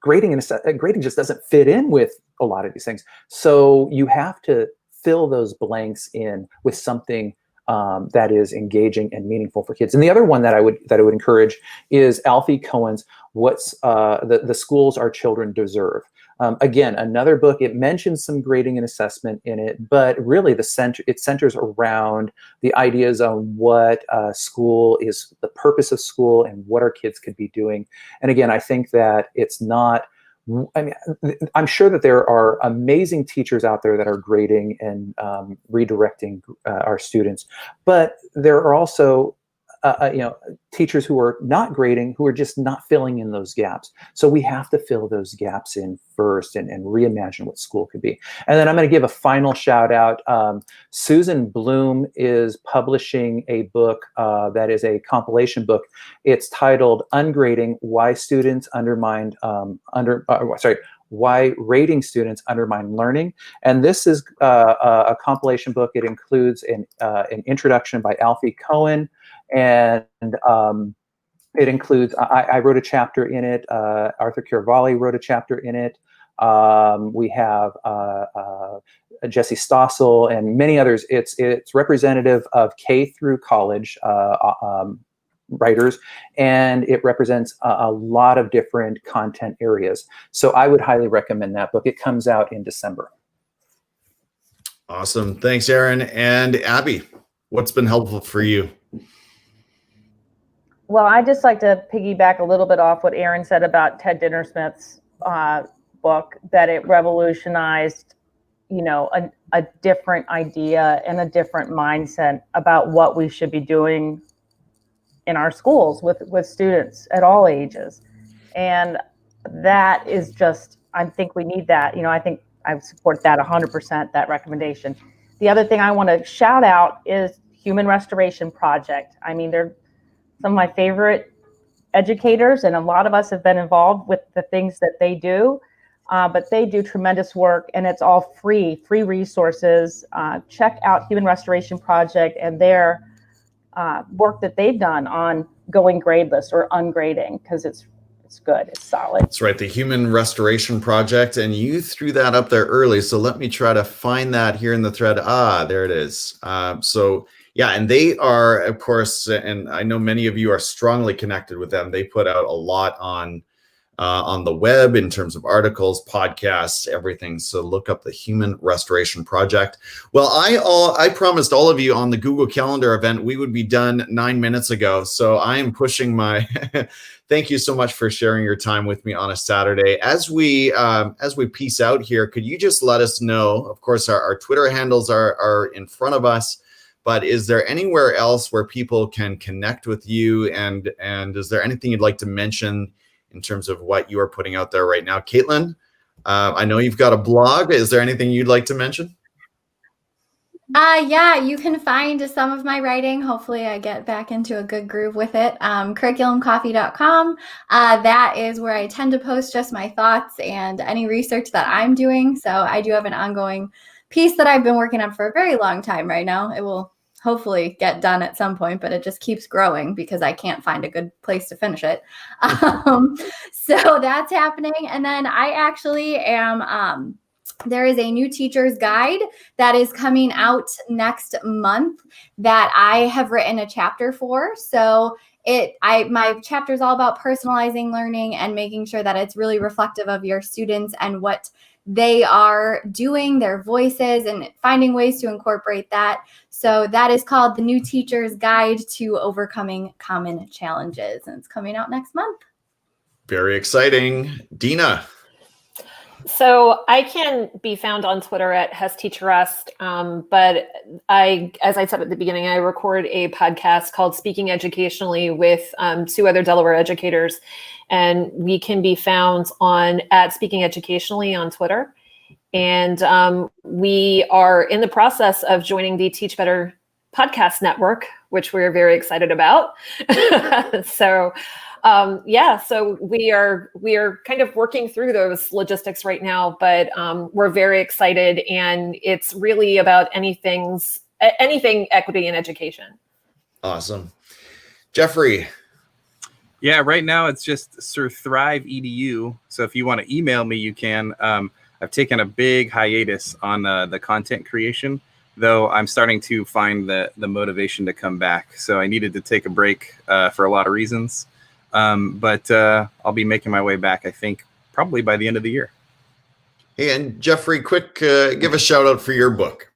grading just doesn't fit in with a lot of these things. So you have to fill those blanks in with something that is engaging and meaningful for kids. And the other one that I would encourage is Alfie Cohen's "What's the Schools Our Children Deserve." Again, another book. It mentions some grading and assessment in it, but really it centers around the ideas on what school is, the purpose of school, and what our kids could be doing. And again, I think that it's not. I mean, I'm sure that there are amazing teachers out there that are grading and redirecting our students, but there are also teachers who are not grading, who are just not filling in those gaps. So we have to fill those gaps in first and reimagine what school could be. And then I'm going to give a final shout out. Susan Bloom is publishing a book that is a compilation book. It's titled "Ungrading: Why Students Undermined Why Rating Students Undermine Learning." And this is a compilation book. It includes an introduction by Alfie Cohen, and it includes, I wrote a chapter in it, Arthur Chiaravalle wrote a chapter in it. We have Jesse Stossel and many others. It's representative of K through college writers, and it represents a lot of different content areas. So I would highly recommend that book. It comes out in December. Awesome. Thanks, Aaron. And Abby, what's been helpful for you? Well, I just like to piggyback a little bit off what Aaron said about Ted Dintersmith's book, that it revolutionized, a different idea and a different mindset about what we should be doing in our schools with students at all ages. And that is just, I think we need that. I think I support that 100%, that recommendation. The other thing I want to shout out is Human Restoration Project. I mean, they're some of my favorite educators, and a lot of us have been involved with the things that they do, but they do tremendous work, and it's all free resources. Check out Human Restoration Project and their work that they've done on going gradeless or ungrading, because it's good, it's solid. That's right, the Human Restoration Project, and you threw that up there early, so let me try to find that here in the thread. There it is. So yeah, and they are, of course, and I know many of you are strongly connected with them. They put out a lot on the web in terms of articles, podcasts, everything. So look up the Human Restoration Project. Well, I promised all of you on the Google Calendar event we would be done 9 minutes ago. So I am pushing my. Thank you so much for sharing your time with me on a Saturday. As we peace out here, could you just let us know? Of course, our Twitter handles are in front of us. But is there anywhere else where people can connect with you? And is there anything you'd like to mention in terms of what you are putting out there right now? Katelynn, I know you've got a blog. Is there anything you'd like to mention? Yeah, you can find some of my writing. Hopefully I get back into a good groove with it. Curriculumcoffee.com. That is where I tend to post just my thoughts and any research that I'm doing. So I do have an ongoing piece that I've been working on for a very long time right now. It will hopefully get done at some point, but it just keeps growing because I can't find a good place to finish it. So that's happening. And then I actually am, there is a new teacher's guide that is coming out next month that I have written a chapter for. So my chapter is all about personalizing learning and making sure that it's really reflective of your students and what they are doing, their voices, and finding ways to incorporate that. So that is called The New Teacher's Guide to Overcoming Common Challenges, and it's coming out next month. Very exciting. Deanna. So I can be found on Twitter at HesTeacherest, but as I said at the beginning, I record a podcast called Speaking Educationally with 2 other Delaware educators, and we can be found at Speaking Educationally on Twitter. And we are in the process of joining the Teach Better podcast network, which we're very excited about. So we are kind of working through those logistics right now, but we're very excited, and it's really about anything equity in education. Awesome. Jeffrey. Yeah, right now it's just Sir Thrive EDU. So if you want to email me, you can. I've taken a big hiatus on the content creation, though I'm starting to find the motivation to come back. So I needed to take a break for a lot of reasons. But I'll be making my way back, I think, probably by the end of the year. Hey, and Jeffrey, quick, give a shout out for your book.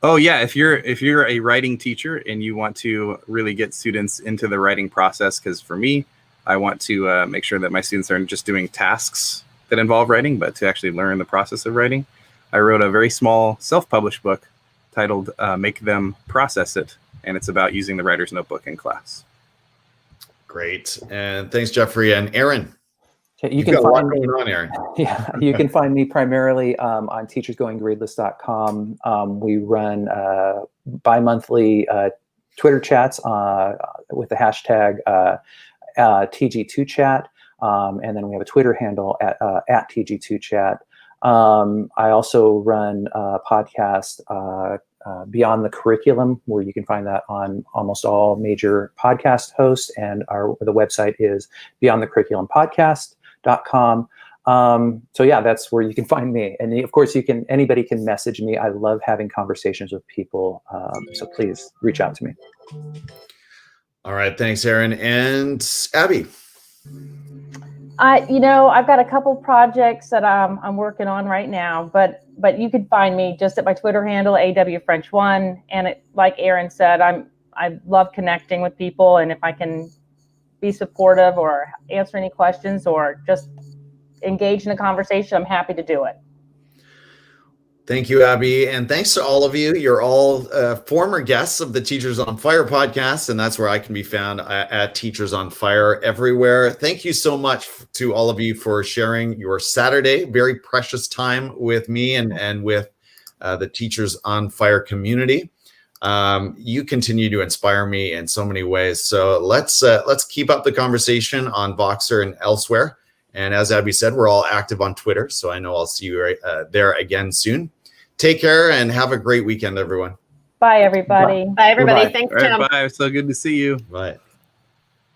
Oh yeah, if you're a writing teacher and you want to really get students into the writing process, because for me, I want to make sure that my students aren't just doing tasks that involve writing, but to actually learn the process of writing. I wrote a very small self-published book titled Make Them Process It, and it's about using the writer's notebook in class. Great. And thanks, Jeffrey. And Aaron. You can find me on, Aaron. Yeah, you can find me primarily on teachersgoinggradeless.com. We run bi-monthly Twitter chats with the hashtag TG2Chat. And then we have a Twitter handle at TG2Chat. I also run a podcast, Beyond the Curriculum, where you can find that on almost all major podcast hosts. And the website is beyondthecurriculumpodcast.com. So yeah, that's where you can find me. And of course, anybody can message me. I love having conversations with people. So please reach out to me. All right. Thanks, Aaron. And Abby. I've got a couple projects that I'm working on right now, but you can find me just at my Twitter handle, AWFrench1. And like Aaron said, I love connecting with people, and if I can be supportive or answer any questions or just engage in a conversation, I'm happy to do it. Thank you, Abby. And thanks to all of you. You're all former guests of the Teachers on Fire podcast, and that's where I can be found at Teachers on Fire everywhere. Thank you so much to all of you for sharing your Saturday, very precious time with me and with the Teachers on Fire community. You continue to inspire me in so many ways. So let's keep up the conversation on Voxer and elsewhere. And as Abby said, we're all active on Twitter, so I know I'll see you there again soon. Take care and have a great weekend, everyone. Bye, everybody. Bye, everybody. Bye. Thanks, All right, Tim. bye. So good to see you. Bye.